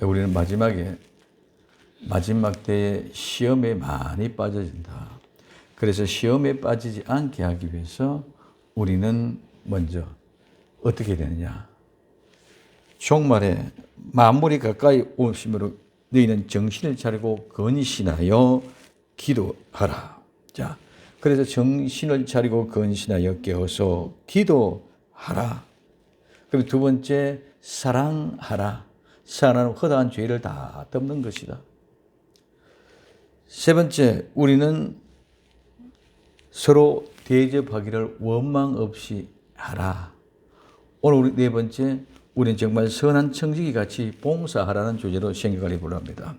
우리는 마지막 때에 시험에 많이 빠져진다. 그래서 시험에 빠지지 않게 하기 위해서 우리는 먼저 어떻게 되느냐. 종말에 만물이 가까이 오심으로 너희는 정신을 차리고 근신하여 기도하라. 자, 그래서 정신을 차리고 근신하여 깨어서 기도하라. 그리고 두 번째, 사랑하라. 사랑은 허다한 죄를 다 덮는 것이다. 세 번째, 우리는 서로 대접하기를 원망 없이 하라. 오늘 우리 네 번째, 우리는 정말 선한 청지기 같이 봉사하라는 주제로 생각을 해보려 합니다.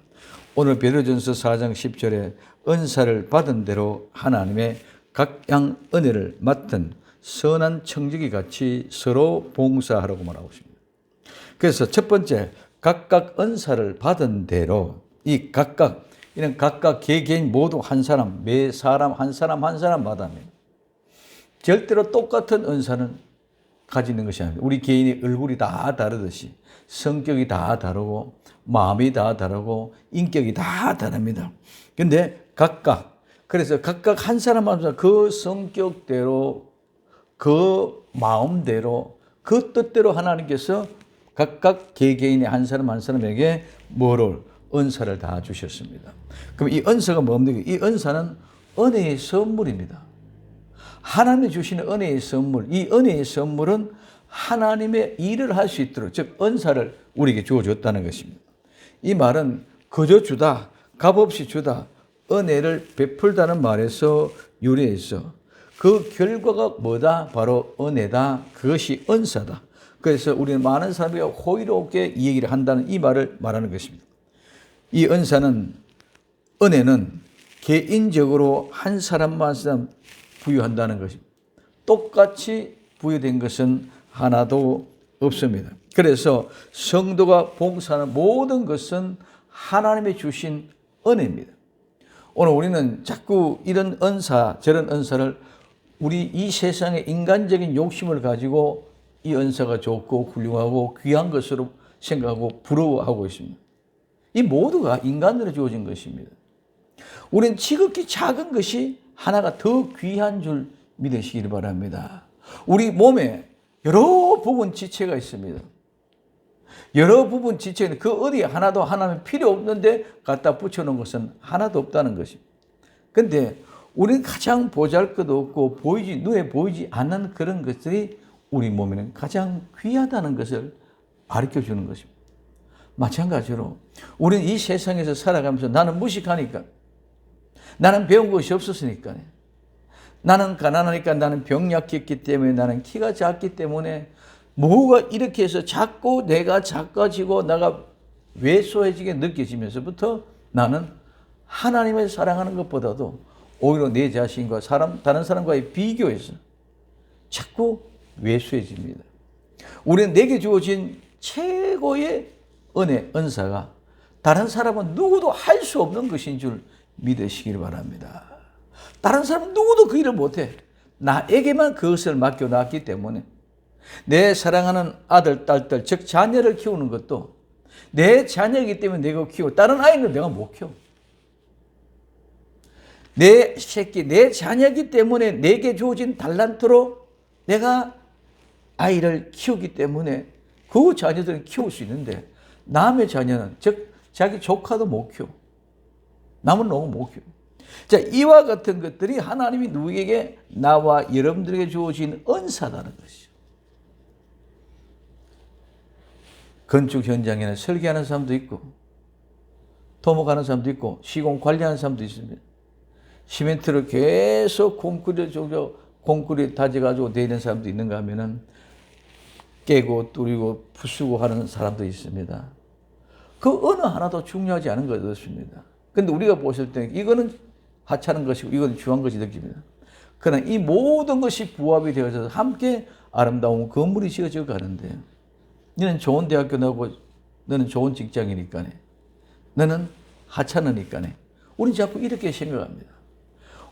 오늘 베드로전서 4장 10절에 은사를 받은 대로 하나님의 각양 은혜를 맡은 선한 청지기 같이 서로 봉사하라고 말하고 있습니다. 그래서 첫 번째, 각각 은사를 받은 대로 이 각각 이는 각각 개개인 모두 한 사람, 매 사람 한 사람마다 절대로 똑같은 은사는 가지는 것이 아닙니다. 우리 개인의 얼굴이 다 다르듯이 성격이 다 다르고 마음이 다 다르고 인격이 다 다릅니다. 근데 그래서 각각 한 사람마다 그 성격대로 그 마음대로 그 뜻대로 하나님께서 각각 개개인의 한 사람에게 은사를 다 주셨습니다. 그럼 이 은사가 뭡니까? 이 은사는 은혜의 선물입니다. 하나님이 주시는 은혜의 선물, 이 은혜의 선물은 하나님의 일을 할 수 있도록, 즉 은사를 우리에게 주어줬다는 것입니다. 이 말은 그저 주다, 값없이 주다, 은혜를 베풀다는 말에서 유래해서 그 결과가 뭐다? 바로 은혜다. 그것이 은사다. 그래서 우리는 많은 사람이 호의롭게 이 얘기를 한다는 이 말을 말하는 것입니다. 이 은혜는 개인적으로 한 사람만 부여한다는 것입니다. 똑같이 부여된 것은 하나도 없습니다. 그래서 성도가 봉사하는 모든 것은 하나님이 주신 은혜입니다. 오늘 우리는 자꾸 이런 은사, 저런 은사를 우리 이 세상의 인간적인 욕심을 가지고 이 은사가 좋고 훌륭하고 귀한 것으로 생각하고 부러워하고 있습니다. 이 모두가 인간으로 주어진 것입니다. 우리는 지극히 작은 것이 하나가 더 귀한 줄 믿으시길 바랍니다. 우리 몸에 여러 부분 지체가 있습니다. 여러 부분 지체는 그 어디 하나도 하나는 필요 없는데 갖다 붙여놓은 것은 하나도 없다는 것입니다. 그런데 우리는 가장 보잘것없고 눈에 보이지 않는 그런 것들이 우리 몸에는 가장 귀하다는 것을 가르쳐주는 것입니다. 마찬가지로 우리는 이 세상에서 살아가면서 나는 무식하니까, 나는 배운 것이 없었으니까, 나는 가난하니까, 나는 병약했기 때문에, 나는 키가 작기 때문에 뭐가 이렇게 해서 자꾸 내가 작아지고 내가 왜소해지게 느껴지면서부터 나는 하나님을 사랑하는 것보다도 오히려 내 자신과 다른 사람과의 비교에서 자꾸 왜소해집니다. 우리는 내게 주어진 최고의 은사가 다른 사람은 누구도 할 수 없는 것인 줄 믿으시길 바랍니다. 다른 사람은 누구도 그 일을 못해. 나에게만 그것을 맡겨놨기 때문에 내 사랑하는 아들, 딸들, 즉 자녀를 키우는 것도 내 자녀이기 때문에 내가 키우고 다른 아이는 내가 못 키워. 내 새끼, 내 자녀이기 때문에 내게 주어진 달란트로 내가 아이를 키우기 때문에 그 자녀들은 키울 수 있는데 남의 자녀는, 즉 자기 조카도 못 키워. 남은 놈은 못 키워. 자, 이와 같은 것들이 하나님이 누구에게, 나와 여러분들에게 주어진 은사라는 것이죠. 건축 현장에는 설계하는 사람도 있고 토목하는 사람도 있고 시공 관리하는 사람도 있습니다. 시멘트를 계속 콘크리트 다져가지고 내리는 사람도 있는가 하면은 깨고 뚫리고 부수고 하는 사람도 있습니다. 그 어느 하나도 중요하지 않은 것 없습니다. 그런데 우리가 보실 때 이거는 하찮은 것이고 이거는 중요한 것이 느낍니다. 그러나 이 모든 것이 부합이 되어서 함께 아름다운 건물이 지어져 가는데, 너는 좋은 대학교 나오고 너는 좋은 직장이니까, 너는 하찮으니까, 우리는 자꾸 이렇게 생각합니다.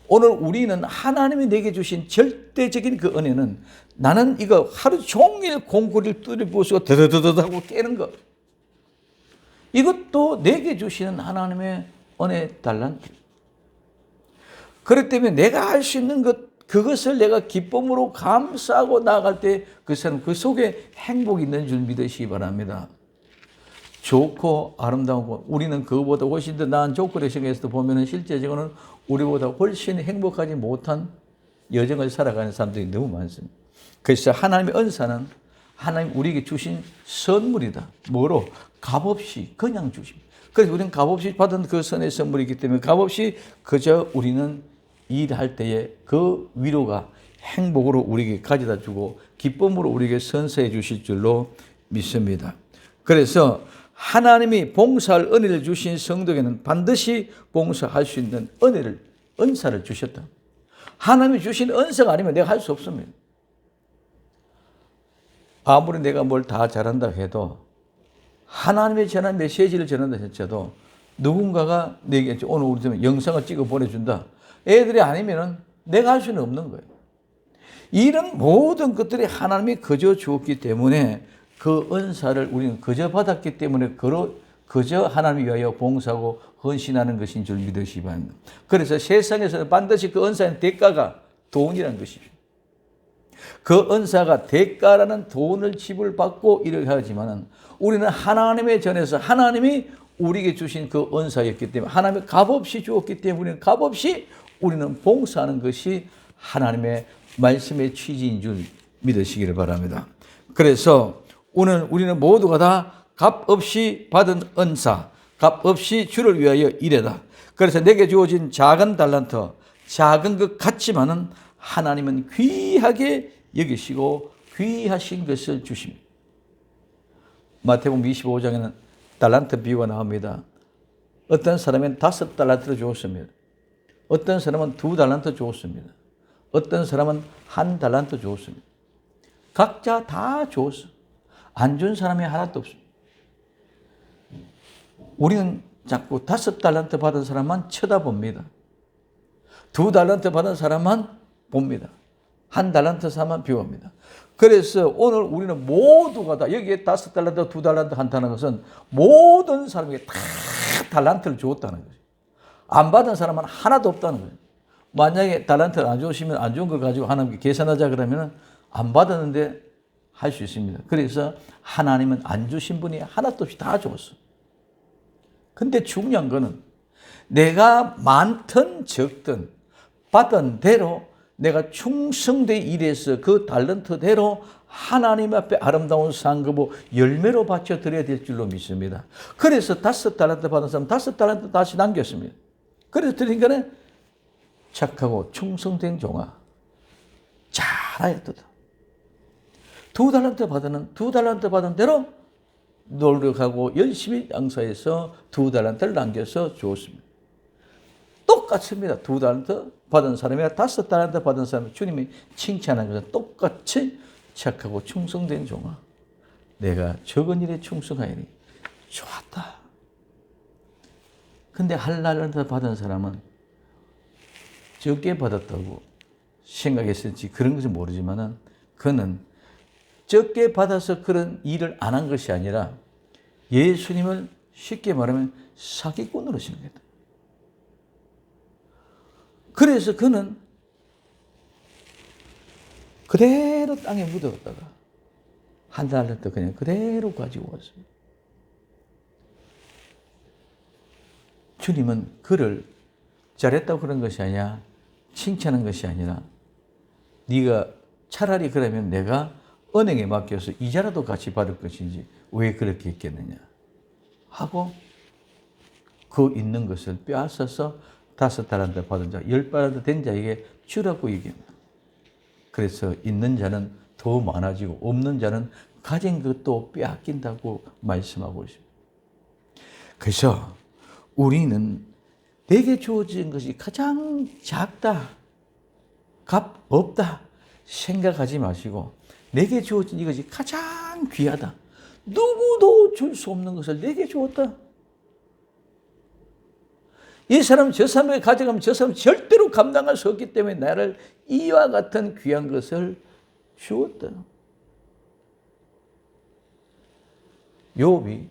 오늘 우리는 하나님이 내게 주신 절대적인 그 은혜는, 나는 이거 하루 종일 콘크리트를 부수고 드드드드 하고 깨는 거, 이것도 내게 주시는 하나님의 은혜 달란트. 그렇기 때문에 내가 할 수 있는 그것을 내가 기쁨으로 감사하고 나아갈 때 그 사람 그 속에 행복이 있는 줄 믿으시기 바랍니다. 좋고 아름다운 우리는 그거보다 훨씬 더 나은 조건의 세계에서도 보면은 실제적으로는 우리보다 훨씬 행복하지 못한 여정을 살아가는 사람들이 너무 많습니다. 그래서 하나님의 은사는 하나님 우리에게 주신 선물이다. 뭐로? 값없이 그냥 주십니다. 그래서 우리는 값없이 받은 그 선의 선물이기 때문에 값없이 그저 우리는 일할 때에 그 위로가 행복으로 우리에게 가져다 주고 기쁨으로 우리에게 선사해 주실 줄로 믿습니다. 그래서 하나님이 봉사할 은혜를 주신 성도에게는 반드시 봉사할 수 있는 은사를 주셨다. 하나님이 주신 은사가 아니면 내가 할 수 없습니다. 아무리 내가 뭘 다 잘한다 해도 하나님의 전한 메시지를 전한다 했어도 누군가가 내게 오늘 우리 영상을 찍어 보내준다. 애들이 아니면은 내가 할 수는 없는 거예요. 이런 모든 것들이 하나님이 거저 주었기 때문에 그 은사를 우리는 거저 받았기 때문에 그저 하나님을 위하여 봉사하고 헌신하는 것인 줄 믿으시기 바랍니다. 그래서 세상에서는 반드시 그 은사의 대가가 돈이라는 것이죠. 그 은사가 대가라는 돈을 지불받고 일을 하지만은 우리는 하나님의 전에서 하나님이 우리에게 주신 그 은사였기 때문에 하나님의 값없이 주었기 때문에 우리는 값없이 우리는 봉사하는 것이 하나님의 말씀의 취지인 줄 믿으시기를 바랍니다. 그래서 오늘 우리는 모두가 다 값없이 받은 은사, 값없이 주를 위하여 일해다. 그래서 내게 주어진 작은 달란트, 작은 것 같지만은 하나님은 귀하게 여기시고 귀하신 것을 주십니다. 마태복음 25장에는 달란트 비유가 나옵니다. 어떤 사람은 5달란트를 주었습니다. 어떤 사람은 2달란트 주었습니다. 어떤 사람은 1달란트 주었습니다. 각자 다 주었어. 안 준 사람이 하나도 없습니다. 우리는 자꾸 5달란트 받은 사람만 쳐다봅니다. 2달란트 받은 사람만 봅니다. 1달란트 사람만 비워합니다. 그래서 오늘 우리는 모두가 다 여기에 5달란트, 2달란트 한다는 것은 모든 사람에게 다 달란트를 주었다는 거죠. 안 받은 사람은 하나도 없다는 거예요. 만약에 달란트를 안 주시면 안 좋은 걸 가지고 하나님께 계산하자 그러면 안 받았는데 할 수 있습니다. 그래서 하나님은 안 주신 분이 하나도 없이 다 줬어. 근데 중요한 거는 내가 많든 적든 받은 대로 내가 충성되이 일해서 그 달란트대로 하나님 앞에 아름다운 상급으로 열매로 바쳐 드려야 될 줄로 믿습니다. 그래서 5달란트 받은 사람 5달란트 다시 남겼습니다. 그래서 드리니까 착하고 충성된 종아 잘하였도다. 2달란트 받은 대로 노력하고 열심히 양사해서 2달란트를 남겨서 주었습니다. 똑같습니다. 2달란트 받은 사람이나 5달란트 받은 사람 주님이 칭찬하는 것은 똑같이 착하고 충성된 종아 내가 적은 일에 충성하니 좋았다. 근데 1달란트 받은 사람은 적게 받았다고 생각했을지 그런 것은 모르지만은 그는 적게 받아서 그런 일을 안 한 것이 아니라 예수님을 쉽게 말하면 사기꾼으로 생각했다. 그래서 그는 그대로 땅에 묻어갔다가 1달란트 그냥 그대로 가지고 왔습니다. 주님은 그를 잘했다고 그런 것이 아니라 칭찬한 것이 아니라 네가 차라리 그러면 내가 은행에 맡겨서 이자라도 같이 받을 것인지 왜 그렇게 했겠느냐 하고 그 있는 것을 빼앗아서 5달란트 받은 자 10달란트 된 자에게 주라고 얘기합니다. 그래서 있는 자는 더 많아지고 없는 자는 가진 것도 빼앗긴다고 말씀하고 있습니다. 그래서 우리는 내게 주어진 것이 가장 작다, 값 없다 생각하지 마시고 내게 주어진 이것이 가장 귀하다. 누구도 줄 수 없는 것을 내게 주었다. 이 사람 저 사람에게 가져가면 저 사람 절대로 감당할 수 없기 때문에 나를 이와 같은 귀한 것을 주었다. 욥이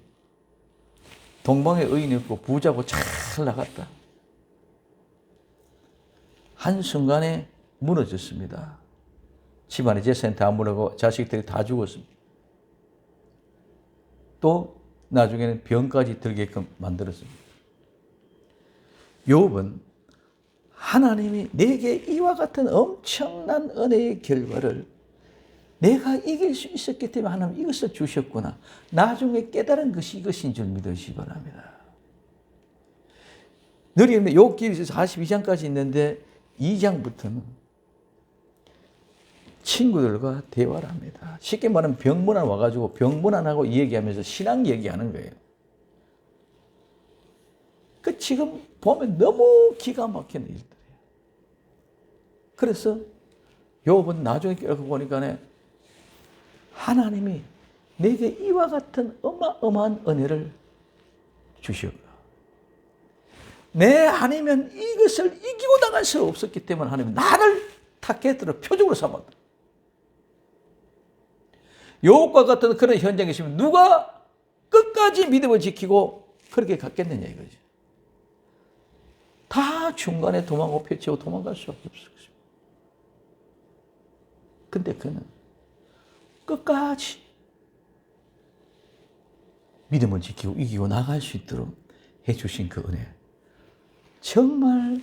동방에 의인이 없고 부자고 잘 나갔다. 한순간에 무너졌습니다. 집안의 재산이 다 무너지고 자식들이 다 죽었습니다. 또 나중에는 병까지 들게끔 만들었습니다. 욥은 하나님이 내게 이와 같은 엄청난 은혜의 결과를 내가 이길 수 있었기 때문에 하나님 이것을 주셨구나. 나중에 깨달은 것이 이것인 줄 믿으시기 바랍니다. 늘 욥기 42장까지 있는데 2장부터는 친구들과 대화를 합니다. 쉽게 말하면 병문안 와가지고 병문안하고 얘기하면서 신앙 얘기하는 거예요. 지금 보면 너무 기가 막힌 일들이에요. 그래서 욥은 나중에 깨닫고 보니까 하나님이 내게 이와 같은 어마어마한 은혜를 주셨고 내 아니면 이것을 이기고 나갈 수 없었기 때문에 하나님은 나를 타겟으로 표적으로 삼았다. 욥과 같은 그런 현장에 있으면 누가 끝까지 믿음을 지키고 그렇게 갔겠느냐 이거죠. 다 중간에 도망고 폐치고 도망갈 수밖에 없었어요. 근데 그는 끝까지 믿음을 지키고 이기고 나갈 수 있도록 해주신 그 은혜. 정말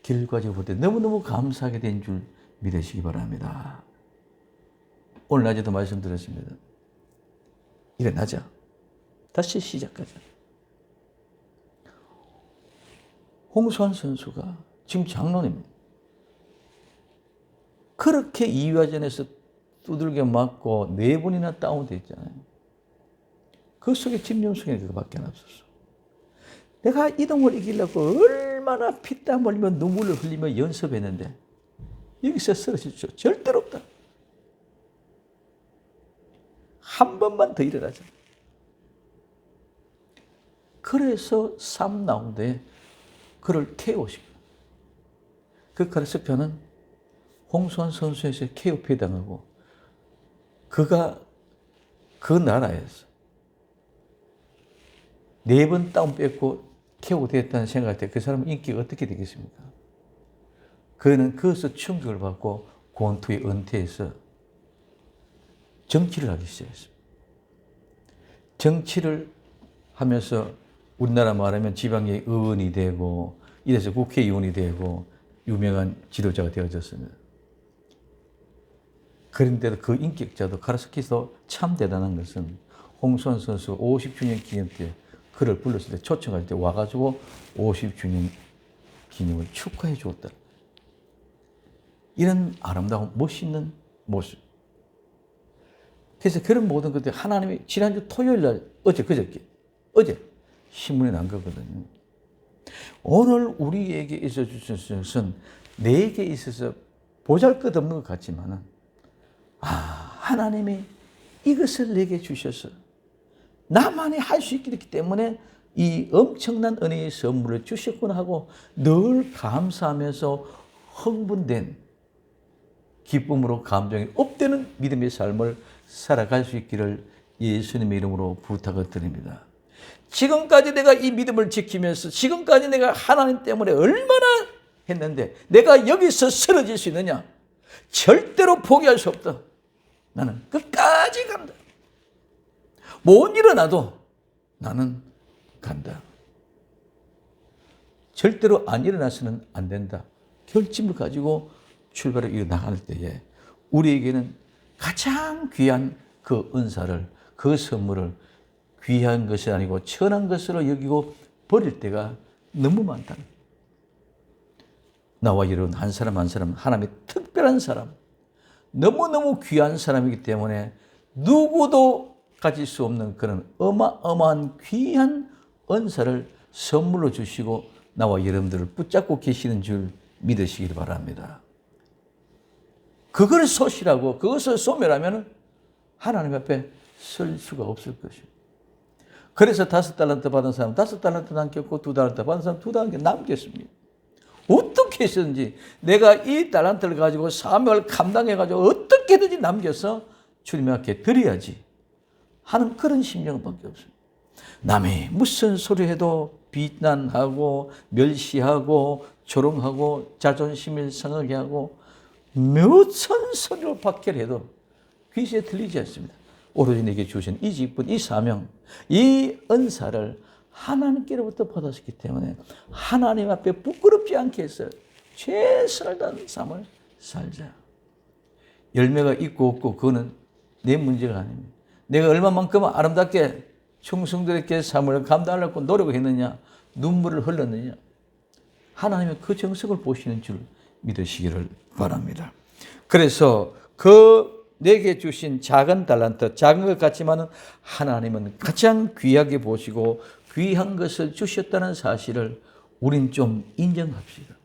결과적으로 볼 때 너무너무 감사하게 된 줄 믿으시기 바랍니다. 오늘 낮에도 말씀드렸습니다. 일어나자. 다시 시작하자. 홍수환 선수가 지금 장로입니다. 그렇게 2화전에서 두들겨 맞고 4번이나 다운됐잖아요. 그 속에 김영숙이 그거밖에 없었어. 내가 이동을 이기려고 얼마나 피땀 흘리며 눈물을 흘리며 연습했는데 여기서 쓰러질 수 절대로 없다. 한 번만 더 일어나자. 그래서 3라운드에 그를 KO 시켜. 그 카르스표는 홍수환 선수에서 KO 피해당하고 그가 그 나라에서 4번 다운 뺏고 KO 되었다는 생각할 때 그 사람은 인기가 어떻게 되겠습니까? 그는 그것을 충격을 받고 권투에 은퇴해서 정치를 하기 시작했습니다. 정치를 하면서 우리나라 말하면 지방의 의원이 되고 이래서 국회의원이 되고 유명한 지도자가 되어졌습니다. 그런데도 그 인격자도 카르스키도 참 대단한 것은 홍수환 선수 50주년 기념 때 그를 불렀을 때 초청할 때 와가지고 50주년 기념을 축하해 주었다. 이런 아름다운 멋있는 모습. 그래서 그런 모든 것들 하나님이 지난주 토요일 날 어제 신문에 난 거거든요. 오늘 우리에게 있어 주신 것은 내게 있어서 보잘것없는 것 같지만은 하나님이 이것을 내게 주셔서 나만이 할 수 있기 때문에 이 엄청난 은혜의 선물을 주셨구나 하고 늘 감사하면서 흥분된 기쁨으로 감정이 업되는 믿음의 삶을 살아갈 수 있기를 예수님의 이름으로 부탁을 드립니다. 지금까지 내가 이 믿음을 지키면서 지금까지 내가 하나님 때문에 얼마나 했는데 내가 여기서 쓰러질 수 있느냐? 절대로 포기할 수 없다. 나는 끝까지 간다. 못 일어나도 나는 간다. 절대로 안 일어나서는 안 된다. 결심을 가지고 출발을 이어나갈 때에 우리에게는 가장 귀한 그 은사를, 그 선물을 귀한 것이 아니고 천한 것으로 여기고 버릴 때가 너무 많다. 나와 여러분 한 사람 한 사람 하나님의 특별한 사람, 너무너무 귀한 사람이기 때문에 누구도 가질 수 없는 그런 어마어마한 귀한 은사를 선물로 주시고 나와 여러분들을 붙잡고 계시는 줄 믿으시길 바랍니다. 그걸 소실하고 그것을 소멸하면 하나님 앞에 설 수가 없을 것입니다. 그래서 5달란트 받은 사람 5달란트 남겼고 2달란트 받은 사람 2달란트 남겼습니다. 어떻게 했었는지 내가 이 달란트를 가지고 사명을 감당해가지고 어떻게든지 남겨서 주님 앞에 드려야지 하는 그런 심령밖에 없습니다. 남이 무슨 소리 해도 비난하고 멸시하고 조롱하고 자존심을 상하게 하고 몇천 소리로 박해를 해도 귀시에 들리지 않습니다. 오로지 내게 주신 이 직분, 이 사명, 이 은사를 하나님께로부터 받았기 때문에 하나님 앞에 부끄럽지 않게 해서 최선을 다하는 삶을 살자. 열매가 있고 없고 그거는 내 문제가 아닙니다. 내가 얼마만큼 아름답게 충성들에게 삶을 감당하려고 노력을 했느냐, 눈물을 흘렸느냐, 하나님은 그 정성을 보시는 줄 믿으시기를 바랍니다. 그래서 그 내게 주신 작은 달란트, 작은 것 같지만은 하나님은 가장 귀하게 보시고 귀한 것을 주셨다는 사실을 우린 좀 인정합시다.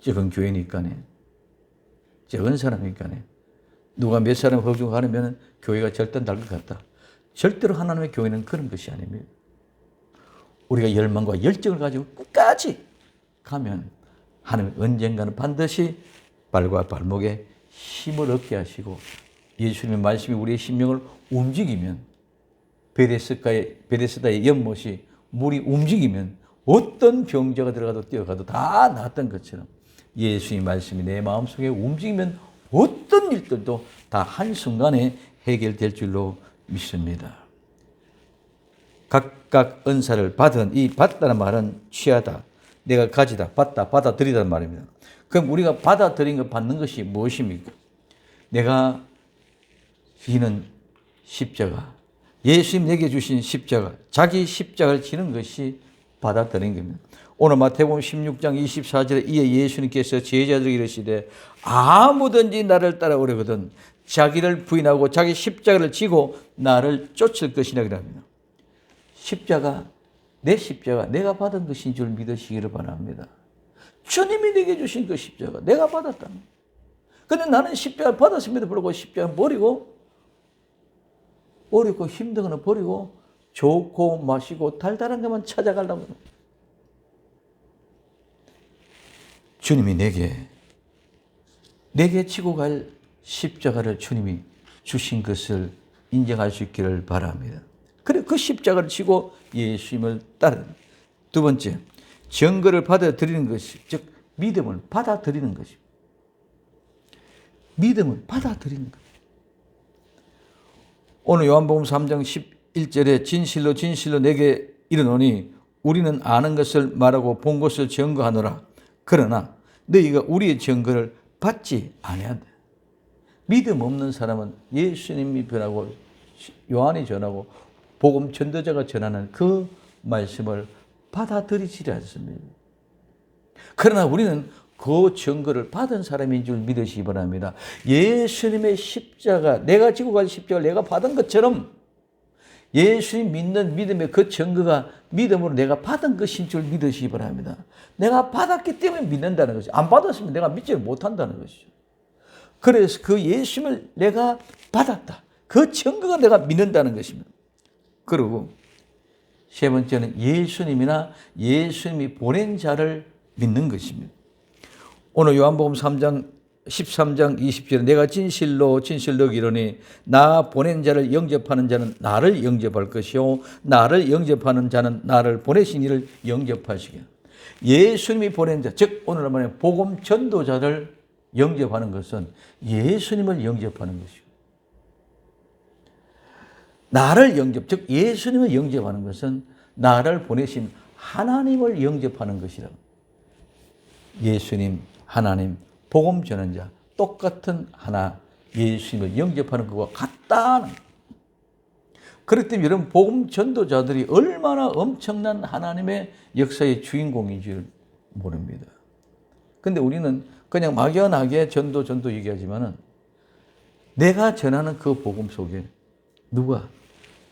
적은 교회니까네, 적은 사람이니까네, 누가 몇 사람 허중하면 교회가 절대 날 것 같다. 절대로 하나님의 교회는 그런 것이 아닙니다. 우리가 열망과 열정을 가지고 끝까지 가면 하나님 언젠가는 반드시 발과 발목에 힘을 얻게 하시고 예수님의 말씀이 우리의 심령을 움직이면 베데스다의 연못이 물이 움직이면 어떤 병자가 들어가도 뛰어가도 다 나았던 것처럼 예수님의 말씀이 내 마음속에 움직이면 어떤 일들도 다 한순간에 해결될 줄로 믿습니다. 각각 은사를 받은 이 받다는 말은 취하다, 내가 가지다, 받다, 받아들이다는 말입니다. 그럼 우리가 받아들인 것, 받는 것이 무엇입니까? 내가 지는 십자가, 예수님 내게 주신 십자가, 자기 십자가를 지는 것이 받아들인 겁니다. 오늘 마태복음 16장 24절에 이에 예수님께서 제자들에게 이르시되 아무든지 나를 따라오려거든 자기를 부인하고 자기 십자가를 지고 나를 쫓을 것이라 그럽니다. 십자가, 내 십자가 내가 받은 것인 줄 믿으시기를 바랍니다. 주님이 내게 주신 그 십자가 내가 받았다. 그런데 나는 십자가 받았음에도 불구하고 십자가 버리고 어렵고 힘든 거는 버리고 좋고 마시고 달달한 것만 찾아가려고 합니다. 주님이 내게 지고 갈 십자가를 주님이 주신 것을 인정할 수 있기를 바랍니다. 그래 그 십자가를 지고 예수님을 따르는. 두 번째, 증거를 받아들이는 것이, 즉 믿음을 받아들이는 것입니다. 믿음을 받아들이는 것. 오늘 요한복음 3장 11절에 진실로 진실로 내게 이르노니 우리는 아는 것을 말하고 본 것을 증거하노라. 그러나 너희가 우리의 증거를 받지 아니한다. 믿음 없는 사람은 예수님이 변하고 요한이 전하고 복음 전도자가 전하는 그 말씀을 받아들이지 않습니다. 그러나 우리는 그 증거를 받은 사람인 줄 믿으시기 바랍니다. 예수님의 십자가, 내가 지고 갈 십자가를 내가 받은 것처럼 예수님 믿는 믿음의 그 증거가 믿음으로 내가 받은 것인 줄 믿으시기 바랍니다. 내가 받았기 때문에 믿는다는 것이죠. 안 받았으면 내가 믿지 못한다는 것이죠. 그래서 그 예수님을 내가 받았다. 그 증거가 내가 믿는다는 것입니다. 그리고 세 번째는 예수님이나 예수님이 보낸 자를 믿는 것입니다. 오늘 요한복음 3장 13장 20절에 내가 진실로 진실로 이르노니 나 보낸 자를 영접하는 자는 나를 영접할 것이요 나를 영접하는 자는 나를 보내신 이를 영접하시게. 예수님이 보낸 자, 즉 오늘 말하는 복음 전도자를 영접하는 것은 예수님을 영접하는 것이고, 나를 영접, 즉 예수님을 영접하는 것은 나를 보내신 하나님을 영접하는 것이라. 예수님, 하나님, 복음 전환자 똑같은 하나 예수님을 영접하는 것과 같다는. 그렇기 때문에 여러분 복음 전도자들이 얼마나 엄청난 하나님의 역사의 주인공인 줄 모릅니다. 그런데 우리는 그냥 막연하게 전도 얘기하지만은 내가 전하는 그 복음 속에 누가?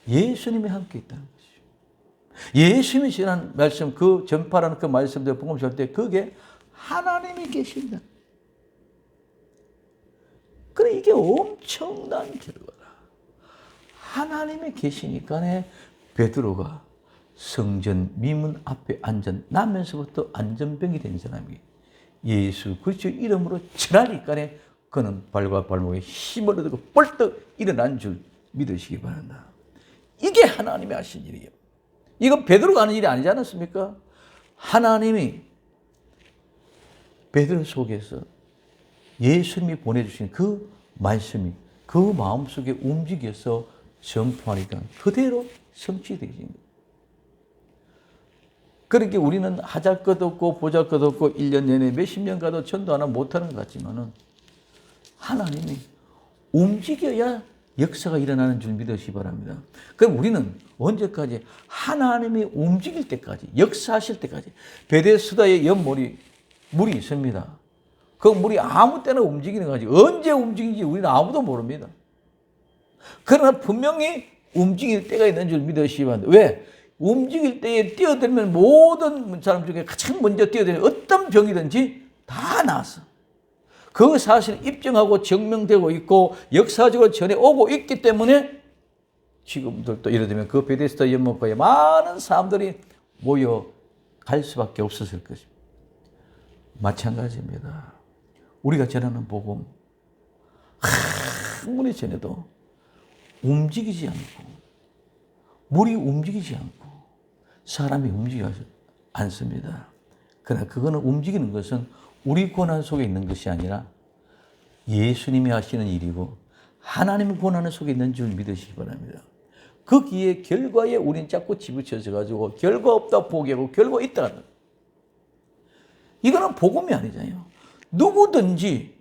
예수님이 함께 있다는 것이죠. 예수님이 전한 말씀, 그 전파라는 그 말씀들 복음 전할 때 그게 하나님이 계신다. 그래 이게 엄청난 결과다. 하나님이 계시니까 베드로가 성전 미문 앞에 나면서부터 안전병이 된 사람이 예수 그리스도 이름으로 전하니까 그는 발과 발목에 힘을 얻고 벌떡 일어난 줄 믿으시기 바란다. 이게 하나님이 하신 일이에요. 이건 베드로가 하는 일이 아니지 않았습니까? 하나님이 베드로 속에서 예수님이 보내주신 그 말씀이 그 마음속에 움직여서 전파하니까 그대로 성취되신 거예요. 그렇게 우리는 하잘 것 없고 보잘 것 없고 1년 내내 몇십 년 가도 전도 하나 못하는 것 같지만은 하나님이 움직여야 역사가 일어나는 줄 믿으시기 바랍니다. 그럼 우리는 언제까지? 하나님이 움직일 때까지, 역사하실 때까지. 베데스다의 연물이 물이 있습니다. 그 물이 아무 때나 움직이는 거지. 언제 움직이는지 우리는 아무도 모릅니다. 그러나 분명히 움직일 때가 있는 줄 믿으시기 바랍니다. 왜? 움직일 때에 뛰어들면 모든 사람 중에 가장 먼저 뛰어들면 어떤 병이든지 다 나았어. 그 사실을 입증하고 증명되고 있고 역사적으로 전해오고 있기 때문에 지금들도 예를 들면 그 베데스다 연못가에 많은 사람들이 모여 갈 수밖에 없었을 것입니다. 마찬가지입니다. 우리가 전하는 복음 아무리 전해도 움직이지 않고 물이 움직이지 않고 사람이 움직이지 않습니다. 그러나 그거는 움직이는 것은 우리 권한 속에 있는 것이 아니라 예수님이 하시는 일이고 하나님의 권한 속에 있는 줄 믿으시기 바랍니다. 거기에 결과에 우리는 자꾸 집어쳐서 가지고 결과 없다 포기하고 결과 있다. 이거는 복음이 아니잖아요. 누구든지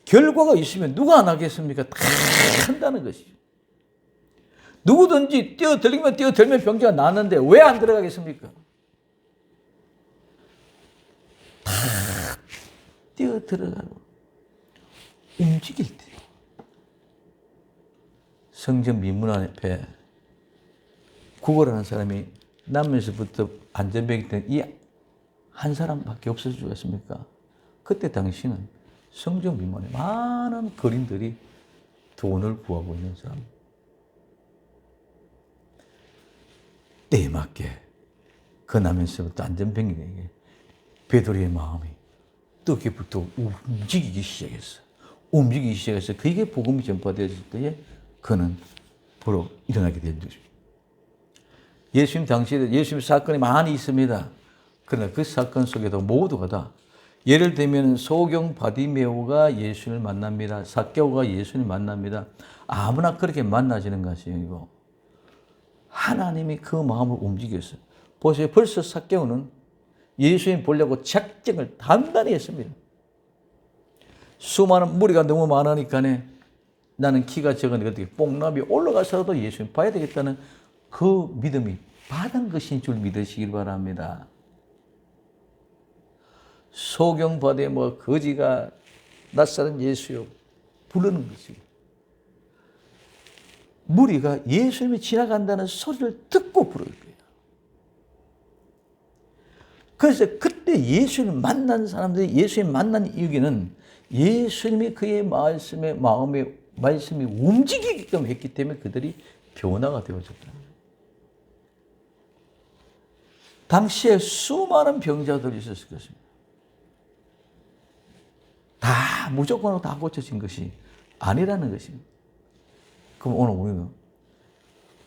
결과가 있으면 누가 안 하겠습니까? 다 한다는 것이죠. 누구든지 뛰어들면 병자가 나는데 왜 안 들어가겠습니까? 다 뛰어들어가고 움직일 때 성전 민문 앞에 구걸하는 사람이 남에서부터 안전벨트 때 이 한 사람밖에 없을 수 있습니까? 그때 당시는 성전 민문에 많은 거린들이 돈을 구하고 있는 사람. 때에 맞게 그 남에서부터 안전병에게 베드로의 마음이 뜨겁게부터 움직이기 시작했어. 움직이기 시작해서 그게 복음이 전파되었을 때에 그는 바로 일어나게 된 것입니다. 예수님 당시에 예수님 사건이 많이 있습니다. 그러나 그 사건 속에도 모두가 다 예를 들면 소경 바디메오가 예수님을 만납니다. 삭개오가 예수님을 만납니다. 아무나 그렇게 만나지는 것이 아니고 하나님이 그 마음을 움직였어요. 보세요. 벌써 삭개오는 예수님 보려고 작정을 단단히 했습니다. 수많은 무리가 너무 많으니까 나는 키가 적으니까 어떻게 뽕나비 올라가서라도 예수님 봐야 되겠다는 그 믿음이 받은 것인 줄 믿으시길 바랍니다. 소경바디에 거지가 낯선 예수요 부르는 것이 무리가 예수님이 지나간다는 소리를 듣고 부를 거예요. 그래서 그때 예수님을 만난 사람들이 예수님 만난 이유는 예수님이 그의 마음에 말씀이 움직이게끔 했기 때문에 그들이 변화가 되어졌다. 당시에 수많은 병자들이 있었을 것입니다. 다 무조건 다 고쳐진 것이 아니라는 것입니다. 그럼 오늘 우리는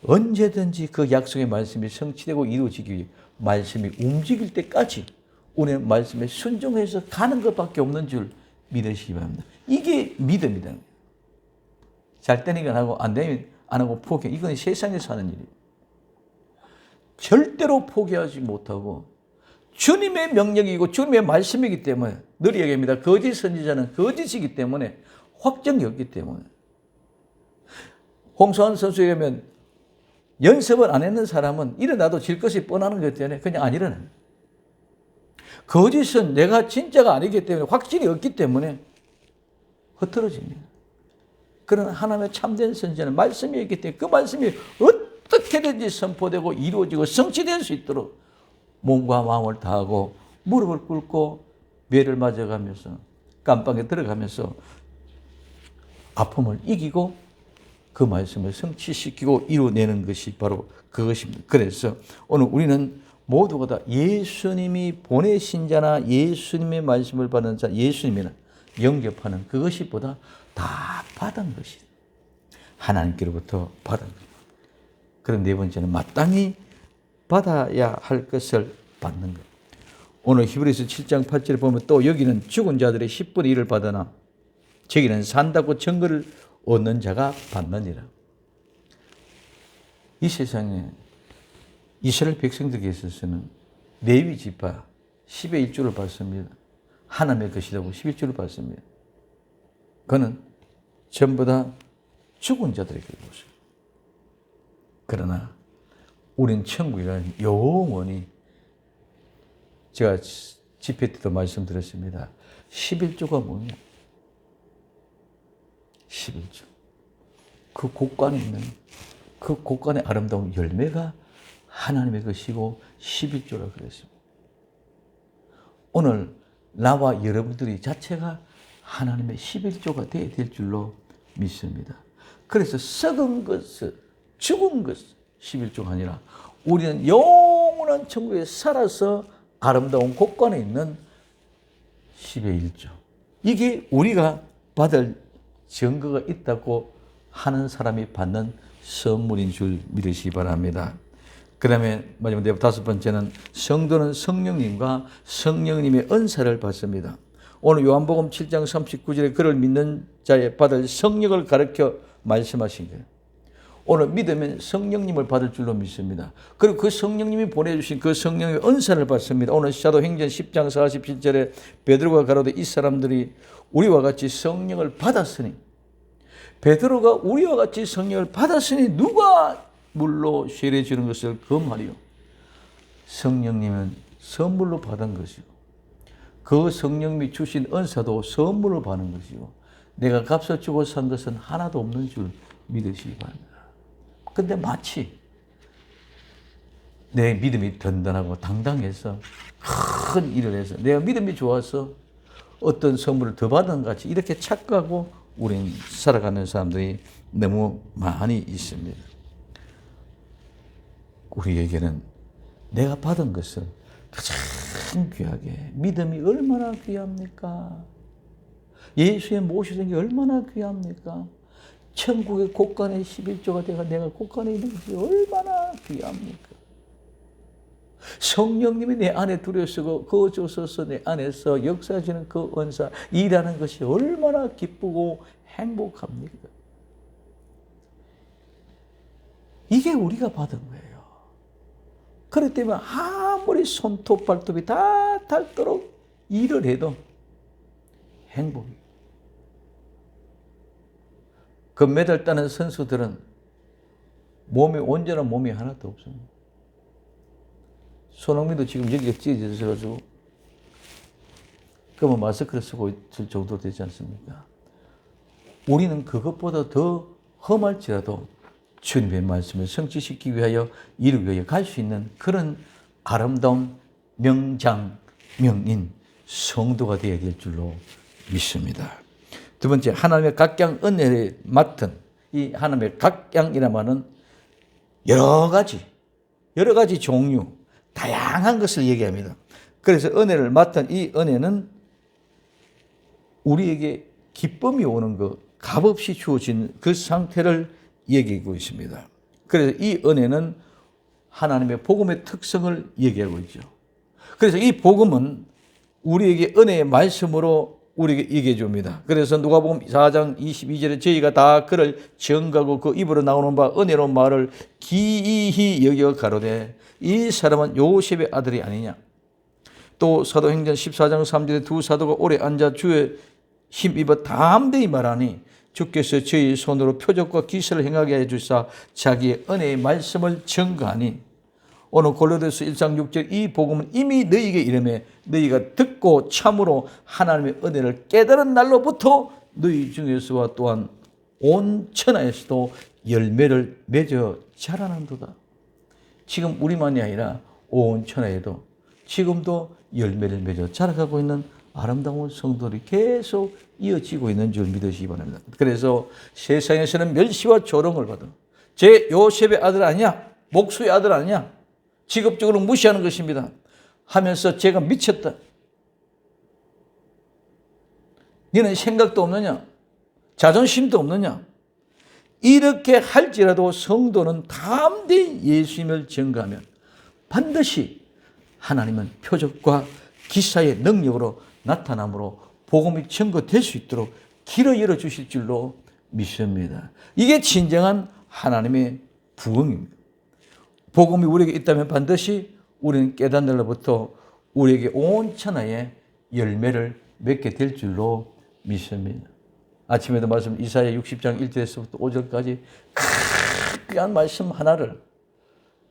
언제든지 그 약속의 말씀이 성취되고 이루어지기 위해 말씀이 움직일 때까지 우리는 말씀에 순종해서 가는 것밖에 없는 줄 믿으시기 바랍니다. 이게 믿음이다. 잘 되니까 하고 안 되면 안 하고 포기. 이건 세상에서 하는 일이에요. 절대로 포기하지 못하고 주님의 명령이고 주님의 말씀이기 때문에 늘 얘기합니다. 거짓 선지자는 거짓이기 때문에 확정이 없기 때문에 홍수환 선수에 가면 연습을 안 했는 사람은 일어나도 질 것이 뻔하는 것 때문에 그냥 안 일어나요. 거짓은 내가 진짜가 아니기 때문에 확실히 없기 때문에 흐트러집니다. 그러나 하나님의 참된 선지자는 말씀이 있기 때문에 그 말씀이 어떻게든지 선포되고 이루어지고 성취될 수 있도록 몸과 마음을 다하고 무릎을 꿇고 매를 맞아가면서 깜빵에 들어가면서 아픔을 이기고 그 말씀을 성취시키고 이루어내는 것이 바로 그것입니다. 그래서 오늘 우리는 모두가 다 예수님이 보내신 자나 예수님의 말씀을 받는 자, 예수님이나 영접하는 그것이 보다 다 받은 것이다. 하나님께로부터 받은 것. 그럼 네 번째는 마땅히 받아야 할 것을 받는 것. 오늘 히브리서 7장 8절에 보면 또 여기는 죽은 자들의 10분의 1을 받으나 저기는 산다고 증거를 얻는 자가 받느니라. 이 세상에 이스라엘 백성들에게 있어서는 레위 지파 10의 1조를 받습니다. 하나님의 것이라고 11조를 받습니다. 그는 전부 다 죽은 자들에게 있어요. 그러나 우린 천국이란 영원히, 제가 집회 때도 말씀드렸습니다. 11조가 뭐냐? 11조. 그 곳간에 있는 그 곳간의 아름다운 열매가 하나님의 것이고 11조라 그랬습니다. 오늘 나와 여러분들이 자체가 하나님의 11조가 되어야 될 줄로 믿습니다. 그래서 썩은 것을, 죽은 것을 11조가 아니라 우리는 영원한 천국에 살아서 아름다운 곳간에 있는 10의 1조. 이게 우리가 받을 증거가 있다고 하는 사람이 받는 선물인 줄 믿으시기 바랍니다. 그 다음에 마지막 다섯 번째는 성도는 성령님과 성령님의 은사를 받습니다. 오늘 요한복음 7장 39절에 그를 믿는 자에 받을 성령을 가르쳐 말씀하신 거예요. 오늘 믿으면 성령님을 받을 줄로 믿습니다. 그리고 그 성령님이 보내주신 그 성령의 은사를 받습니다. 오늘 사도행전 10장 47절에 베드로가 가로되 이 사람들이 우리와 같이 성령을 받았으니, 베드로가 우리와 같이 성령을 받았으니 누가 물로 세례 주는 것을 금하리요. 성령님은 선물로 받은 것이고 그 성령님이 주신 은사도 선물로 받는 것이고 내가 값을 주고 산 것은 하나도 없는 줄 믿으시기 바랍니다. 근데 마치 내 믿음이 든든하고 당당해서 큰 일을 해서 내가 믿음이 좋아서 어떤 선물을 더 받은 것 같이 이렇게 착각하고 우리는 살아가는 사람들이 너무 많이 있습니다. 우리에게는 내가 받은 것을 가장 귀하게, 믿음이 얼마나 귀합니까? 예수의 모시는 게 얼마나 귀합니까? 천국의 곳간에 11조가 돼가 내가 곳간에 있는 것이 얼마나 귀합니까? 성령님이 내 안에 들여서고 거주셔서 내 안에서 역사하시는 그 은사, 일하는 것이 얼마나 기쁘고 행복합니까? 이게 우리가 받은 거예요. 그렇기 때문에 아무리 손톱 발톱이 다 닳도록 일을 해도 행복이에요. 금메달 따는 선수들은 온전한 몸이 하나도 없습니다. 손흥민도 지금 여기가 찢어져서 그러면 마스크를 쓰고 있을 정도 되지 않습니까? 우리는 그것보다 더 험할지라도 주님의 말씀을 성취시키기 위하여 이루기 위하여 갈 수 있는 그런 아름다운 명장, 명인, 성도가 되어야 될 줄로 믿습니다. 두 번째, 하나님의 각양 은혜를 맡은 이 하나님의 각양이라 말은 여러 가지 종류, 다양한 것을 얘기합니다. 그래서 은혜를 맡은 이 은혜는 우리에게 기쁨이 오는 것, 값없이 주어진 그 상태를 얘기하고 있습니다. 그래서 이 은혜는 하나님의 복음의 특성을 얘기하고 있죠. 그래서 이 복음은 우리에게 은혜의 말씀으로 우리에게 얘기해 줍니다. 그래서 누가복음 4장 22절에 저희가 다 그를 증거하고 그 입으로 나오는 바 은혜로운 말을 기이히 여겨 가로되 이 사람은 요셉의 아들이 아니냐. 또 사도행전 14장 3절에 두 사도가 오래 앉아 주의 힘입어 담대히 말하니 주께서 저희 손으로 표적과 기사를 행하게 해주사 자기의 은혜의 말씀을 증거하니 오늘 골로새서 1장 6절 이 복음은 이미 너희에게 이르매 너희가 듣고 참으로 하나님의 은혜를 깨달은 날로부터 너희 중에서와 또한 온 천하에서도 열매를 맺어 자라는도다. 지금 우리만이 아니라 온 천하에도 지금도 열매를 맺어 자라가고 있는 아름다운 성도들이 계속 이어지고 있는 줄 믿으시기 바랍니다. 그래서 세상에서는 멸시와 조롱을 받아. 제 요셉의 아들 아니냐? 목수의 아들 아니냐? 직업적으로 무시하는 것입니다. 하면서 제가 미쳤다. 너는 생각도 없느냐? 자존심도 없느냐? 이렇게 할지라도 성도는 담대히 예수님을 증거하면 반드시 하나님은 표적과 기사의 능력으로 나타남으로 복음이 증거될 수 있도록 길을 열어주실 줄로 믿습니다. 이게 진정한 하나님의 부흥입니다. 복음이 우리에게 있다면 반드시 우리는 깨닫는날로부터 우리에게 온 천하에 열매를 맺게 될 줄로 믿습니다. 아침에도 말씀 이사야 60장 1절에서부터 5절까지 귀한 말씀 하나를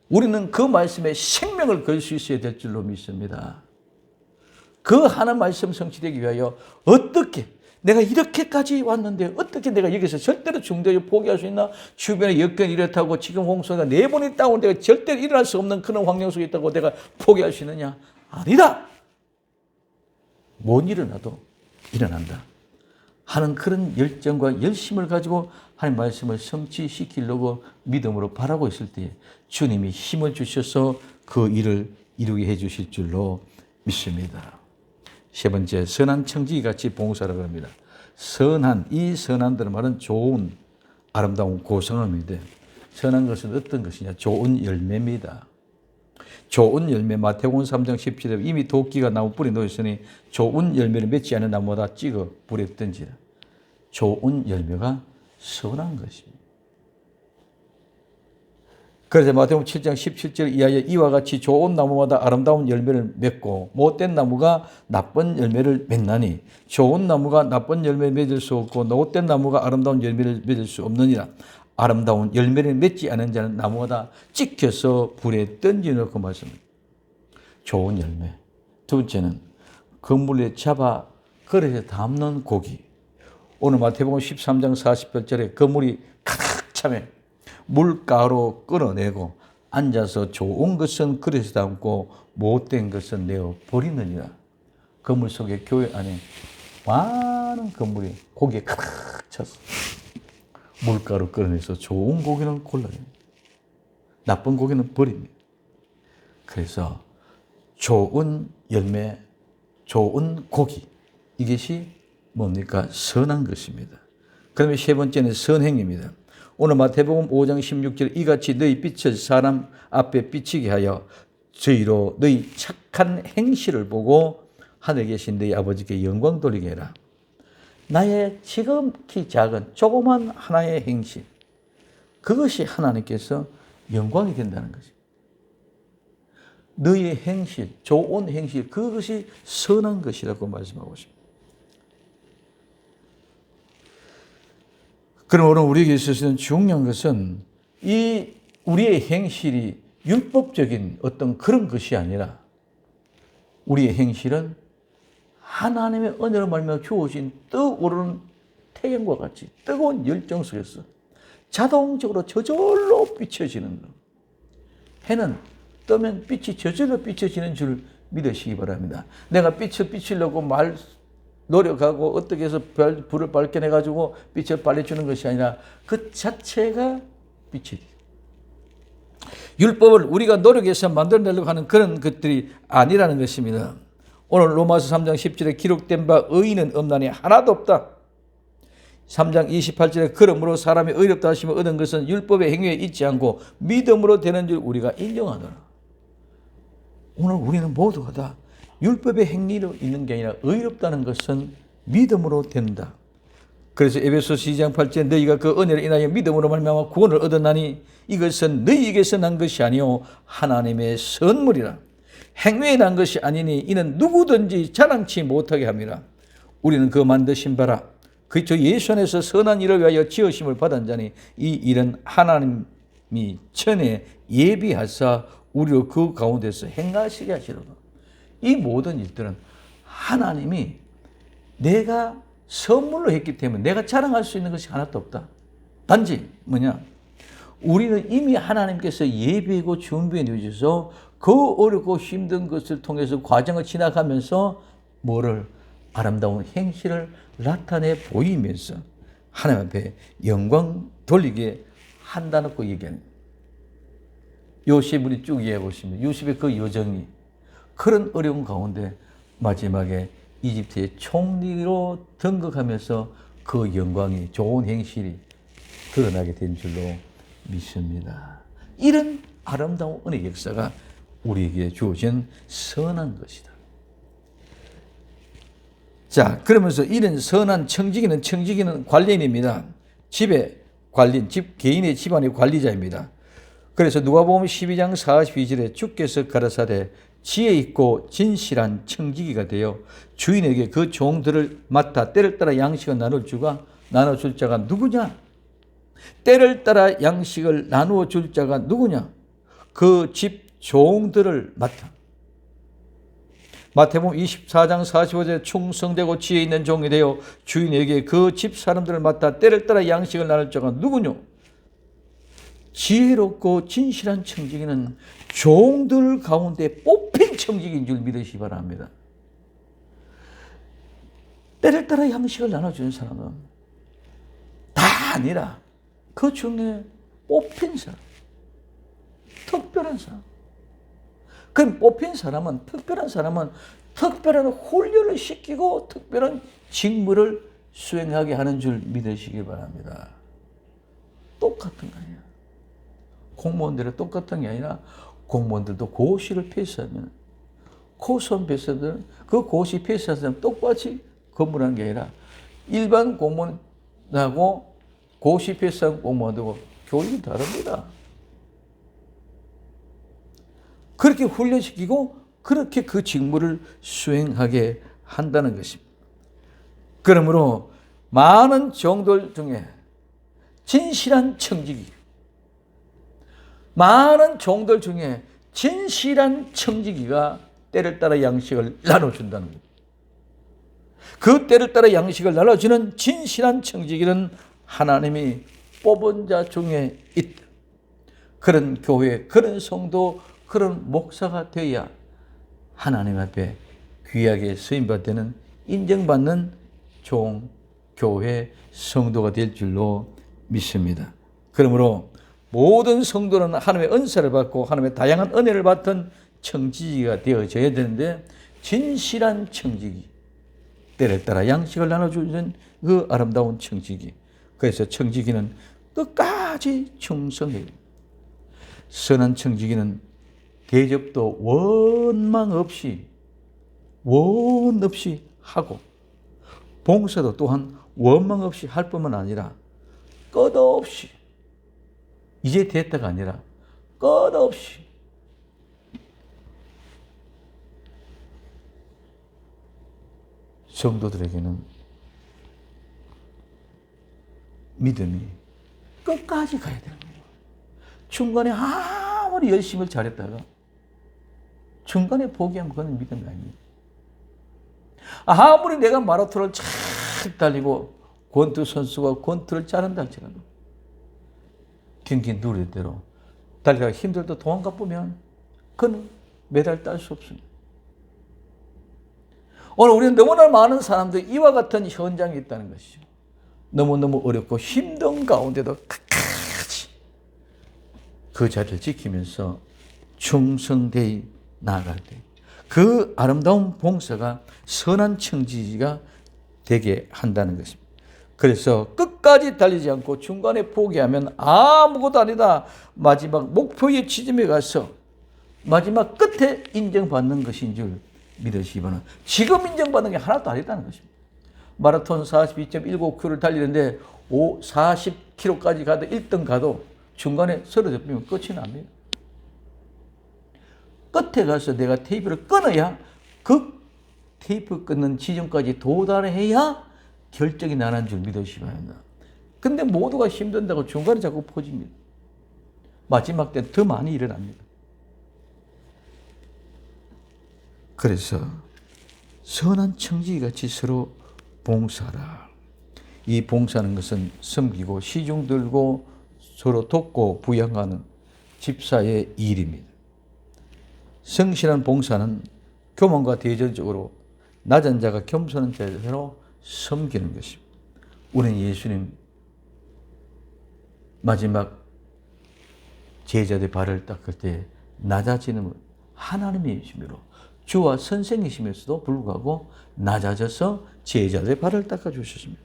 우리는 그 말씀에 생명을 걸 수 있어야 될 줄로 믿습니다. 그 하나 말씀 성취되기 위하여 어떻게 내가 이렇게까지 왔는데 어떻게 내가 여기서 절대로 중대를 포기할 수 있나? 주변에 여건이 이렇다고 지금 홍수가 4번이 다운되고 절대로 일어날 수 없는 그런 환경 속에 있다고 내가 포기할 수 있느냐? 아니다. 못 일어나도 일어난다 하는 그런 열정과 열심을 가지고 하나님 말씀을 성취시키려고 믿음으로 바라고 있을 때에 주님이 힘을 주셔서 그 일을 이루게 해 주실 줄로 믿습니다. 세 번째, 선한 청지기 같이 봉사라고 합니다. 이 선한들은 말은 좋은 아름다운 고성함인데 선한 것은 어떤 것이냐? 좋은 열매입니다. 좋은 열매, 마태복음 3장 17절에 이미 도끼가 나무 뿌리 놓였으니 좋은 열매를 맺지 않은 나무보다 찍어 불에 던지라. 좋은 열매가 선한 것입니다. 그래서 마태복음 7장 17절 이하에 이와 같이 좋은 나무마다 아름다운 열매를 맺고 못된 나무가 나쁜 열매를 맺나니 좋은 나무가 나쁜 열매를 맺을 수 없고 못된 나무가 아름다운 열매를 맺을 수 없느니라. 아름다운 열매를 맺지 않은 자는 나무마다 찍혀서 불에 던지놓고 말씀합니다. 좋은 열매. 두 번째는 그물에 잡아 그릇에 담는 고기. 오늘 마태복음 13장 48절에 그물이 가득 차매 물가로 끌어내고 앉아서 좋은 것은 그릇에 담고 못된 것은 내어 버리느니라. 그물 속에 교회 안에 많은 그물이 고기에 가득 찼어. 물가로 끌어내서 좋은 고기는 골라요. 나쁜 고기는 버립니다. 그래서 좋은 열매, 좋은 고기, 이것이 뭡니까? 선한 것입니다. 그러면 세 번째는 선행입니다. 오늘 마태복음 5장 16절 이같이 너희 빛을 사람 앞에 비치게 하여 저희로 너희 착한 행실을 보고 하늘에 계신 너희 아버지께 영광 돌리게 해라. 나의 지극히 작은 조그만 하나의 행실, 그것이 하나님께서 영광이 된다는 것입니다. 너의 행실, 좋은 행실, 그것이 선한 것이라고 말씀하고 있습니다. 그럼 오늘 우리에게 있어서는 중요한 것은 이 우리의 행실이 율법적인 어떤 그런 것이 아니라 우리의 행실은 하나님의 은혜로 말미암아 주어진 떠오르는 태양과 같이 뜨거운 열정 속에서 자동적으로 저절로 비춰지는 것. 해는 뜨면 빛이 저절로 비춰지는 줄 믿으시기 바랍니다. 내가 빛을 비추려고 노력하고 어떻게 해서 불을 밝혀내가지고 빛을 발해주는 것이 아니라 그 자체가 빛이. 율법을 우리가 노력해서 만들어내려고 하는 그런 것들이 아니라는 것입니다. 오늘 로마서 3장 10절에 기록된 바 의인은 없나니 하나도 없다. 3장 28절에 그러므로 사람이 의롭다 하심을 얻은 것은 율법의 행위에 있지 않고 믿음으로 되는 줄 우리가 인정하노라. 오늘 우리는 모두가 다 율법의 행위로 있는 게 아니라 의롭다는 것은 믿음으로 된다. 그래서 에베소서 2장 8절에 너희가 그 은혜를 인하여 믿음으로 말미암아 구원을 얻었나니 이것은 너희에게서 난 것이 아니요 하나님의 선물이라. 행위에 난 것이 아니니 이는 누구든지 자랑치 못하게 함이라. 우리는 그 만드신 바라 그리스도 예수 안에서 선한 일을 위하여 지으심을 받은 자니 이 일은 하나님이 전에 예비하사 우리로 그 가운데서 행하시게 하시로다. 이 모든 일들은 하나님이 내가 선물로 했기 때문에 내가 자랑할 수 있는 것이 하나도 없다. 단지 뭐냐? 우리는 이미 하나님께서 예비하고 준비해 주셔서 그 어렵고 힘든 것을 통해서 과정을 지나가면서 뭐를 아름다운 행실을 나타내 보이면서 하나님 앞에 영광 돌리게 한다는 그 얘기는 요셉을 쭉 이해해 보시면 요셉의 그 여정이 그런 어려운 가운데 마지막에 이집트의 총리로 등극하면서 그 영광이 좋은 행실이 드러나게 된 줄로 믿습니다. 이런 아름다운 은혜 역사가 우리에게 주어진 선한 것이다. 자, 그러면서 이런 선한 청지기는 관리인입니다. 집의 관리인, 개인의 집안의 관리자입니다. 그래서 누가복음 12장 42절에 주께서 가라사대 지혜 있고 진실한 청지기가 되어 주인에게 그 종들을 맡아 때를 따라 양식을 나눠줄 자가 누구냐? 때를 따라 양식을 나누어 줄 자가 누구냐? 그 집 종들을 맡아. 마태복음 24장 45절에 충성되고 지혜 있는 종이 되어 주인에게 그 집 사람들을 맡아 때를 따라 양식을 나눌 자가 누구냐? 지혜롭고 진실한 청지기는 종들 가운데 뽑힌 청지기인 줄 믿으시기 바랍니다. 때를 따라 양식을 나눠주는 사람은 다 아니라 그 중에 뽑힌 사람, 특별한 사람. 그럼 뽑힌 사람은, 특별한 사람은 특별한 훈련을 시키고 특별한 직무를 수행하게 하는 줄 믿으시기 바랍니다. 똑같은 거예요. 공무원들은 똑같은 게 아니라 공무원들도 고시를 패스하면 고시원 패스하면 그 고시 패스하면 똑같이 근무하는 게 아니라 일반 공무원하고 고시 패스한 공무원하고 교육이 다릅니다. 그렇게 훈련시키고 그렇게 그 직무를 수행하게 한다는 것입니다. 그러므로 많은 종들 중에 진실한 청지기, 많은 종들 중에 진실한 청지기가 때를 따라 양식을 나눠준다는 겁니다. 그 때를 따라 양식을 나눠주는 진실한 청지기는 하나님이 뽑은 자 중에 있다. 그런 교회, 그런 성도, 그런 목사가 되어야 하나님 앞에 귀하게 쓰임받는 인정받는 종, 교회, 성도가 될 줄로 믿습니다. 그러므로 모든 성도는 하나님의 은사를 받고 하나님의 다양한 은혜를 받은 청지기가 되어져야 되는데 진실한 청지기, 때를 따라 양식을 나눠주는 그 아름다운 청지기. 그래서 청지기는 끝까지 충성해요. 선한 청지기는 대접도 원망 없이 하고 봉사도 또한 원망 없이 할 뿐만 아니라 끝없이 이제 됐다가 아니라 끝없이 성도들에게는 믿음이 끝까지 가야 되는 거예요. 중간에 아무리 열심히 잘했다가 중간에 포기하면 그건 믿음이 아닙니다. 아무리 내가 마라톤을 잘 달리고 권투 선수가 권투를 잘한다 할지라도 경기 누리대로 달리다가 힘들다 도망가 보면 그건 메달 딸 수 없습니다. 오늘 우리는 너무나 많은 사람들이 이와 같은 현장이 있다는 것이죠. 너무너무 어렵고 힘든 가운데도 끝까지 그 자리를 지키면서 충성되이 나아갈 때 그 아름다운 봉사가 선한 청지기가 되게 한다는 것입니다. 그래서 끝까지 달리지 않고 중간에 포기하면 아무것도 아니다. 마지막 목표에 지점에 가서 마지막 끝에 인정받는 것인 줄 믿으시기 바랍니다. 지금 인정받는 게 하나도 아니다는 것입니다. 마라톤 42.195km를 달리는데 40km까지 가도 1등 가도 중간에 쓰러져 버리면 끝이 납니다. 끝에 가서 내가 테이프를 끊어야 그 테이프 끊는 지점까지 도달해야 결정이 나는 줄 믿으시기 바랍니다. 근데 모두가 힘든다고 중간에 자꾸 퍼집니다. 마지막 때 더 많이 일어납니다. 그래서 선한 청지기같이 서로 봉사하라. 이 봉사하는 것은 섬기고 시중 들고 서로 돕고 부양하는 집사의 일입니다. 성실한 봉사는 교만과 대절적으로 낮은 자가 겸손한 자로 섬기는 것입니다. 우리는 예수님 마지막 제자들의 발을 닦을 때 낮아지는 하나님이시므로 주와 선생이시면서도 불구하고 낮아져서 제자들의 발을 닦아주셨습니다.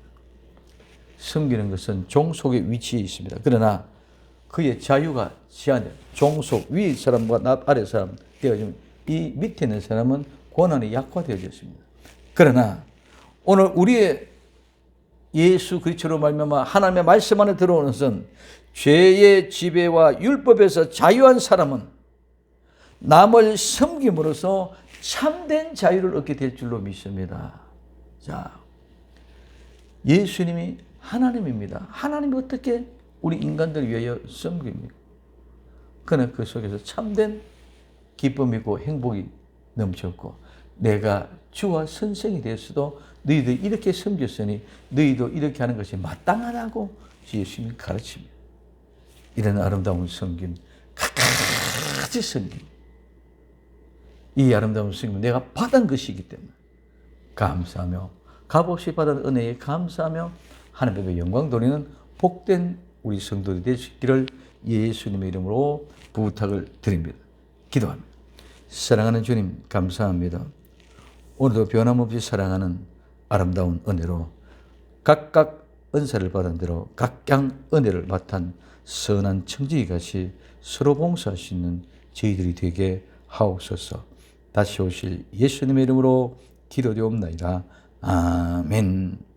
섬기는 것은 종속의 위치에 있습니다. 그러나 그의 자유가 제한돼 종속 위 사람과 아래 사람 되어지면 이 밑에 있는 사람은 고난이 약화되어졌습니다. 그러나 오늘 우리의 예수 그리스도로 말미암아 하나님의 말씀 안에 들어오는 것은 죄의 지배와 율법에서 자유한 사람은 남을 섬김으로써 참된 자유를 얻게 될 줄로 믿습니다. 자, 예수님이 하나님입니다. 하나님이 어떻게 우리 인간들을 위하여 섬깁니까? 그러나 그 속에서 참된 기쁨이고 행복이 넘쳤고 내가 주와 선생이 되었어도 너희들 이렇게 섬겼으니 너희도 이렇게 하는 것이 마땅하다고 예수님이 가르칩니다. 이런 아름다운 섬김, 갖가지 섬김. 이 아름다운 섬김은 내가 받은 것이기 때문에 감사하며 값없이 받은 은혜에 감사하며 하나님의 영광 돌리는 복된 우리 성도들이 되시기를 예수님의 이름으로 부탁을 드립니다. 기도합니다. 사랑하는 주님 감사합니다. 오늘도 변함없이 사랑하는 아름다운 은혜로 각각 은사를 받은 대로 각양 은혜를 맡은 선한 청지기같이 서로 봉사할 수 있는 저희들이 되게 하옵소서. 다시 오실 예수님의 이름으로 기도되옵나이다. 아멘.